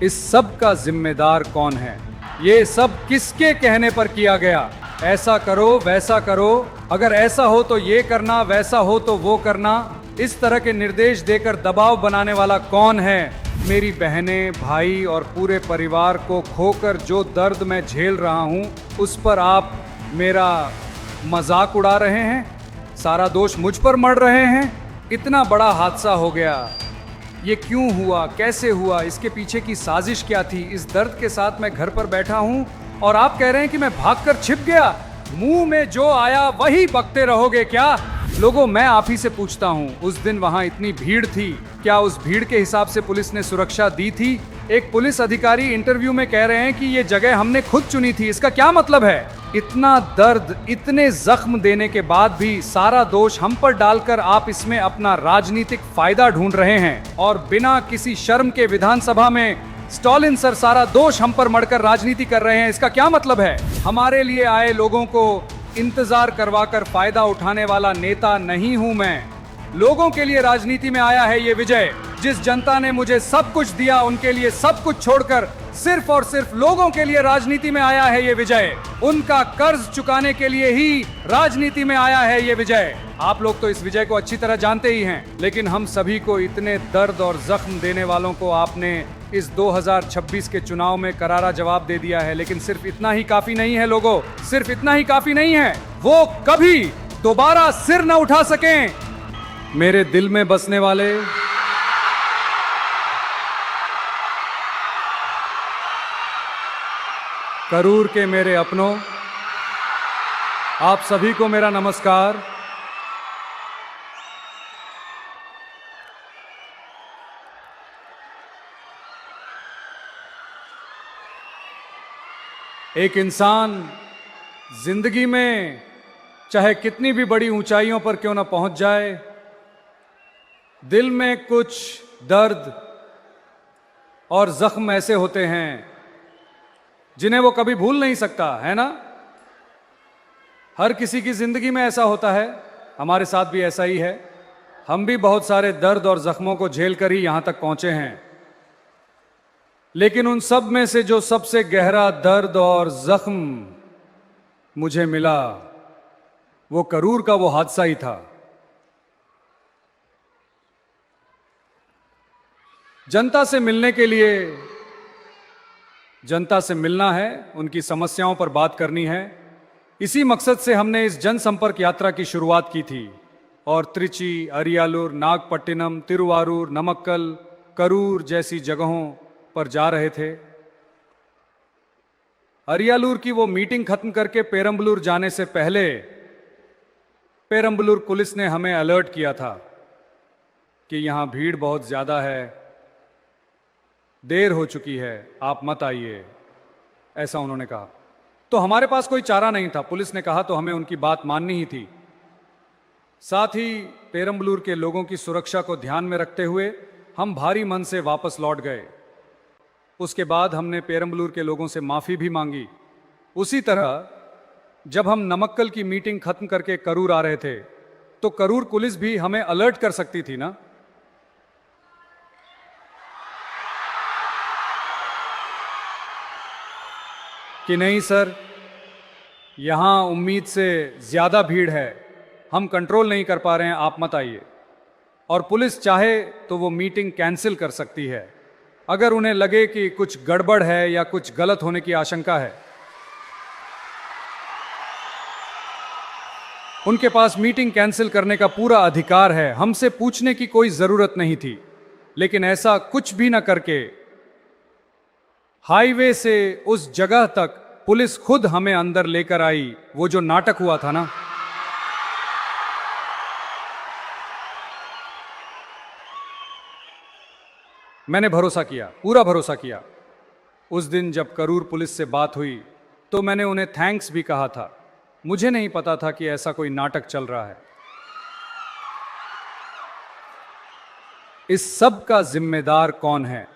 इस सब का जिम्मेदार कौन है? ये सब किसके कहने पर किया गया? ऐसा करो, वैसा करो, अगर ऐसा हो तो ये करना, वैसा हो तो वो करना, इस तरह के निर्देश देकर दबाव बनाने वाला कौन है? मेरी बहनें, भाई और पूरे परिवार को खोकर जो दर्द मैं झेल रहा हूँ, उस पर आप मेरा मजाक उड़ा रहे हैं? सारा दोष मुझ पर मढ़ रहे हैं? इतना बड़ा हादसा हो गया, ये क्यों हुआ, कैसे हुआ, इसके पीछे की साजिश क्या थी? इस दर्द के साथ मैं घर पर बैठा हूँ और आप कह रहे हैं कि मैं भागकर छिप गया। मुंह में जो आया वही बकते रहोगे क्या? लोगों, मैं आप ही से पूछता हूँ, उस दिन वहां इतनी भीड़ थी, क्या उस भीड़ के हिसाब से पुलिस ने सुरक्षा दी थी? एक पुलिस अधिकारी इंटरव्यू में कह रहे हैं कि ये जगह हमने खुद चुनी थी। इसका क्या मतलब है? इतना दर्द, इतने जख्म देने के बाद भी सारा दोष हम पर डालकर आप इसमें अपना राजनीतिक फायदा ढूंढ रहे हैं और बिना किसी शर्म के विधानसभा में स्टॉलिन सर सारा दोष हम पर मढ़कर राजनीति कर रहे हैं। इसका क्या मतलब है? हमारे लिए आए लोगों को इंतजार करवाकर फायदा उठाने वाला नेता नहीं हूं मैं। लोगों के लिए राजनीति में आया है ये विजय। जिस जनता ने मुझे सब कुछ दिया, उनके लिए सब कुछ छोड़कर सिर्फ और सिर्फ लोगों के लिए राजनीति में आया है ये विजय। उनका कर्ज चुकाने के लिए ही राजनीति में आया है ये विजय। आप लोग तो इस विजय को अच्छी तरह जानते ही हैं, लेकिन हम सभी को इतने दर्द और जख्म देने वालों को आपने इस 2026 के चुनाव में करारा जवाब दे दिया है। लेकिन सिर्फ इतना ही काफी नहीं है लोगों, सिर्फ इतना ही काफी नहीं है। वो कभी दोबारा सिर न उठा सकें। मेरे दिल में बसने वाले, करूर के मेरे अपनों, आप सभी को मेरा नमस्कार। एक इंसान जिंदगी में चाहे कितनी भी बड़ी ऊंचाइयों पर क्यों ना पहुंच जाए, दिल में कुछ दर्द और जख्म ऐसे होते हैं जिन्हें वो कभी भूल नहीं सकता, है ना? हर किसी की जिंदगी में ऐसा होता है, हमारे साथ भी ऐसा ही है। हम भी बहुत सारे दर्द और जख्मों को झेल कर ही यहां तक पहुंचे हैं, लेकिन उन सब में से जो सबसे गहरा दर्द और जख्म मुझे मिला, वो करूर का वो हादसा ही था। जनता से मिलने के लिए, जनता से मिलना है, उनकी समस्याओं पर बात करनी है। इसी मकसद से हमने इस जनसंपर्क यात्रा की शुरुआत की थी और त्रिची, अरियालूर, नागपट्टिनम, तिरुवारूर, नमक्कल, करूर जैसी जगहों पर जा रहे थे। अरियालूर की वो मीटिंग खत्म करके पेरंबलूर जाने से पहले पेरंबलूर पुलिस ने हमें अलर्ट किया था कि यहां भीड़ बहुत ज्यादा है, देर हो चुकी है, आप मत आइए, ऐसा उन्होंने कहा। तो हमारे पास कोई चारा नहीं था, पुलिस ने कहा तो हमें उनकी बात माननी ही थी। साथ ही पेरंबलूर के लोगों की सुरक्षा को ध्यान में रखते हुए हम भारी मन से वापस लौट गए। उसके बाद हमने पेरंबलूर के लोगों से माफी भी मांगी। उसी तरह जब हम नमक्कल की मीटिंग खत्म करके करूर आ रहे थे, तो करूर पुलिस भी हमें अलर्ट कर सकती थी ना? कि नहीं सर, यहां उम्मीद से ज्यादा भीड़ है, हम कंट्रोल नहीं कर पा रहे हैं, आप मत आइए। और पुलिस चाहे तो वो मीटिंग कैंसिल कर सकती है अगर उन्हें लगे कि कुछ गड़बड़ है या कुछ गलत होने की आशंका है। उनके पास मीटिंग कैंसिल करने का पूरा अधिकार है, हमसे पूछने की कोई जरूरत नहीं थी। लेकिन ऐसा कुछ भी न करके हाईवे से उस जगह तक पुलिस खुद हमें अंदर लेकर आई। वो जो नाटक हुआ था ना, मैंने भरोसा किया, पूरा भरोसा किया। उस दिन जब करूर पुलिस से बात हुई तो मैंने उन्हें थैंक्स भी कहा था। मुझे नहीं पता था कि ऐसा कोई नाटक चल रहा है। इस सब का जिम्मेदार कौन है?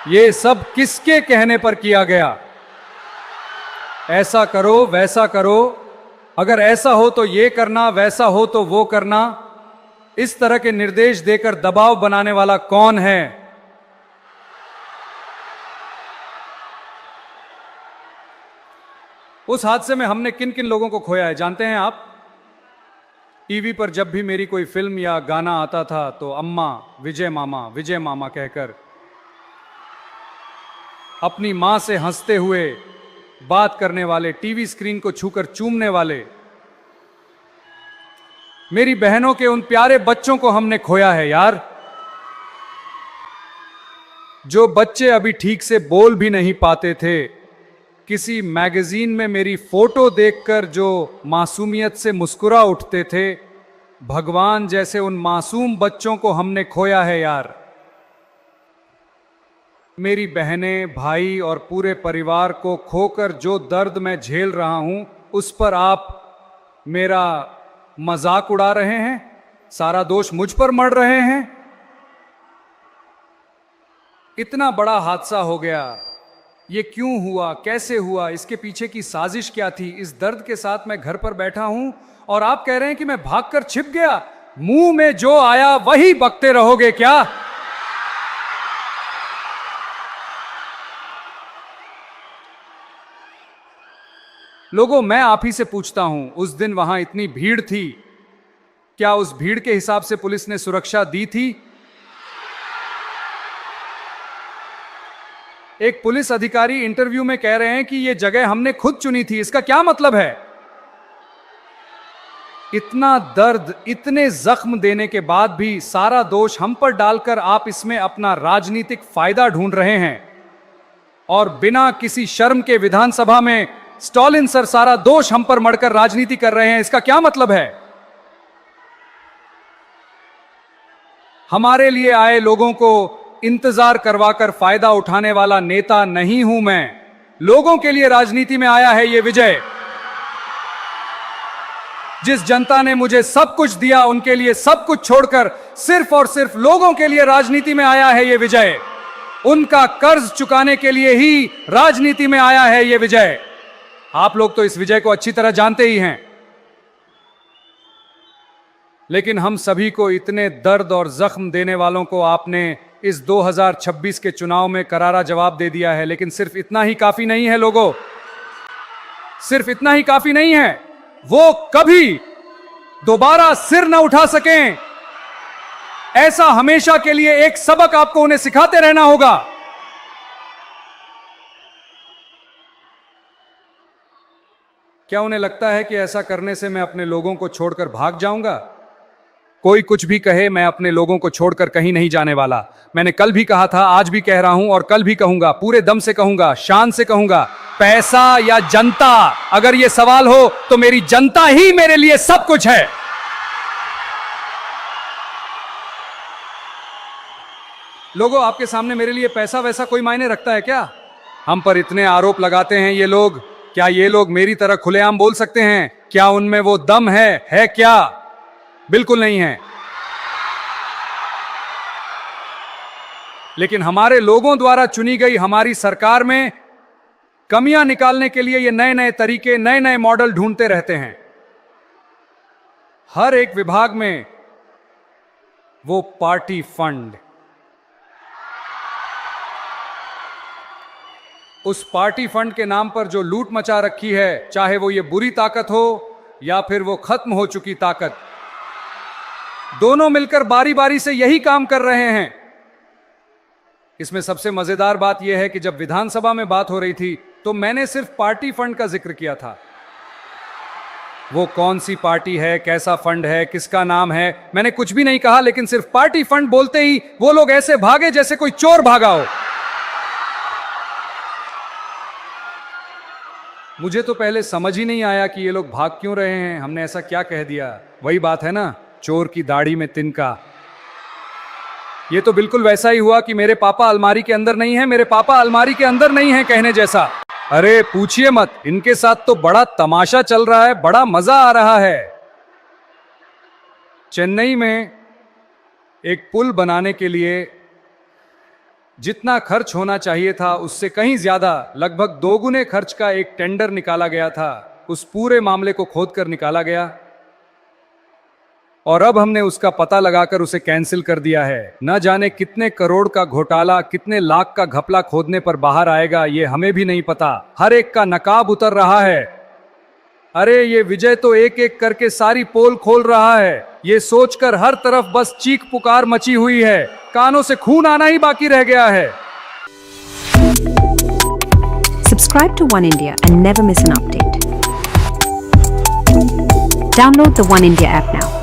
ये सब किसके कहने पर किया गया? ऐसा करो, वैसा करो, अगर ऐसा हो तो ये करना, वैसा हो तो वो करना, इस तरह के निर्देश देकर दबाव बनाने वाला कौन है? उस हादसे में हमने किन किन लोगों को खोया है जानते हैं आप? टीवी पर जब भी मेरी कोई फिल्म या गाना आता था तो अम्मा विजय मामा कहकर अपनी मां से हंसते हुए बात करने वाले, टीवी स्क्रीन को छूकर चूमने वाले मेरी बहनों के उन प्यारे बच्चों को हमने खोया है यार। जो बच्चे अभी ठीक से बोल भी नहीं पाते थे, किसी मैगजीन में मेरी फोटो देखकर जो मासूमियत से मुस्कुरा उठते थे, भगवान जैसे उन मासूम बच्चों को हमने खोया है यार। मेरी बहनें, भाई और पूरे परिवार को खोकर जो दर्द मैं झेल रहा हूं, उस पर आप मेरा मजाक उड़ा रहे हैं, सारा दोष मुझ पर मढ़ रहे हैं। इतना बड़ा हादसा हो गया, ये क्यों हुआ, कैसे हुआ, इसके पीछे की साजिश क्या थी? इस दर्द के साथ मैं घर पर बैठा हूं और आप कह रहे हैं कि मैं भागकर छिप गया। मुंह में जो आया वही बकते रहोगे क्या? लोगों, मैं आप ही से पूछता हूं, उस दिन वहां इतनी भीड़ थी, क्या उस भीड़ के हिसाब से पुलिस ने सुरक्षा दी थी? एक पुलिस अधिकारी इंटरव्यू में कह रहे हैं कि यह जगह हमने खुद चुनी थी। इसका क्या मतलब है? इतना दर्द, इतने जख्म देने के बाद भी सारा दोष हम पर डालकर आप इसमें अपना राजनीतिक फायदा ढूंढ रहे हैं और बिना किसी शर्म के विधानसभा में स्टॉलिन सर सारा दोष हम पर मढ़कर राजनीति कर रहे हैं। इसका क्या मतलब है? हमारे लिए आए लोगों को इंतजार करवाकर फायदा उठाने वाला नेता नहीं हूं मैं। लोगों के लिए राजनीति में आया है ये विजय। जिस जनता ने मुझे सब कुछ दिया, उनके लिए सब कुछ छोड़कर सिर्फ और सिर्फ लोगों के लिए राजनीति में आया है ये विजय। उनका कर्ज चुकाने के लिए ही राजनीति में आया है ये विजय। आप लोग तो इस विजय को अच्छी तरह जानते ही हैं, लेकिन हम सभी को इतने दर्द और जख्म देने वालों को आपने इस 2026 के चुनाव में करारा जवाब दे दिया है। लेकिन सिर्फ इतना ही काफी नहीं है लोगों, सिर्फ इतना ही काफी नहीं है। वो कभी दोबारा सिर न उठा सकें, ऐसा हमेशा के लिए एक सबक आपको उन्हें सिखाते रहना होगा। क्या उन्हें लगता है कि ऐसा करने से मैं अपने लोगों को छोड़कर भाग जाऊंगा? कोई कुछ भी कहे, मैं अपने लोगों को छोड़कर कहीं नहीं जाने वाला। मैंने कल भी कहा था, आज भी कह रहा हूं और कल भी कहूंगा, पूरे दम से कहूंगा, शान से कहूंगा, पैसा या जनता, अगर यह सवाल हो तो मेरी जनता ही मेरे लिए सब कुछ है। लोगों, आपके सामने मेरे लिए पैसा वैसा कोई मायने रखता है क्या? हम पर इतने आरोप लगाते हैं ये लोग, क्या ये लोग मेरी तरह खुलेआम बोल सकते हैं? क्या उनमें वो दम है क्या? बिल्कुल नहीं है। लेकिन हमारे लोगों द्वारा चुनी गई हमारी सरकार में कमियां निकालने के लिए ये नए नए तरीके, नए नए मॉडल ढूंढते रहते हैं। हर एक विभाग में वो पार्टी फंड, उस पार्टी फंड के नाम पर जो लूट मचा रखी है, चाहे वो ये बुरी ताकत हो या फिर वो खत्म हो चुकी ताकत, दोनों मिलकर बारी बारी से यही काम कर रहे हैं। इसमें सबसे मजेदार बात यह है कि जब विधानसभा में बात हो रही थी तो मैंने सिर्फ पार्टी फंड का जिक्र किया था। वो कौन सी पार्टी है, कैसा फंड है, किसका नाम है, मैंने कुछ भी नहीं कहा, लेकिन सिर्फ पार्टी फंड बोलते ही वो लोग ऐसे भागे जैसे कोई चोर भागा हो। मुझे तो पहले समझ ही नहीं आया कि ये लोग भाग क्यों रहे हैं, हमने ऐसा क्या कह दिया। वही बात है ना, चोर की दाढ़ी में तिनका। ये तो बिल्कुल वैसा ही हुआ कि मेरे पापा अलमारी के अंदर नहीं है, मेरे पापा अलमारी के अंदर नहीं है कहने जैसा। अरे पूछिए मत, इनके साथ तो बड़ा तमाशा चल रहा है, बड़ा मजा आ रहा है। चेन्नई में एक पुल बनाने के लिए जितना खर्च होना चाहिए था उससे कहीं ज्यादा, लगभग 2 गुने खर्च का एक टेंडर निकाला गया था। उस पूरे मामले को खोदकर निकाला गया। और अब हमने उसका पता लगाकर उसे कैंसिल कर दिया है। न जाने कितने करोड़ का घोटाला, कितने लाख का घपला खोदने पर बाहर आएगा, ये हमें भी नहीं पता। हर एक का नकाब उतर रहा है। अरे ये विजय तो एक एक करके सारी पोल खोल रहा है। ये सोचकर हर तरफ बस चीख पुकार मची हुई है, कानों से खून आना ही बाकी रह गया है। Subscribe to One India and never miss an update. Download the One India app now.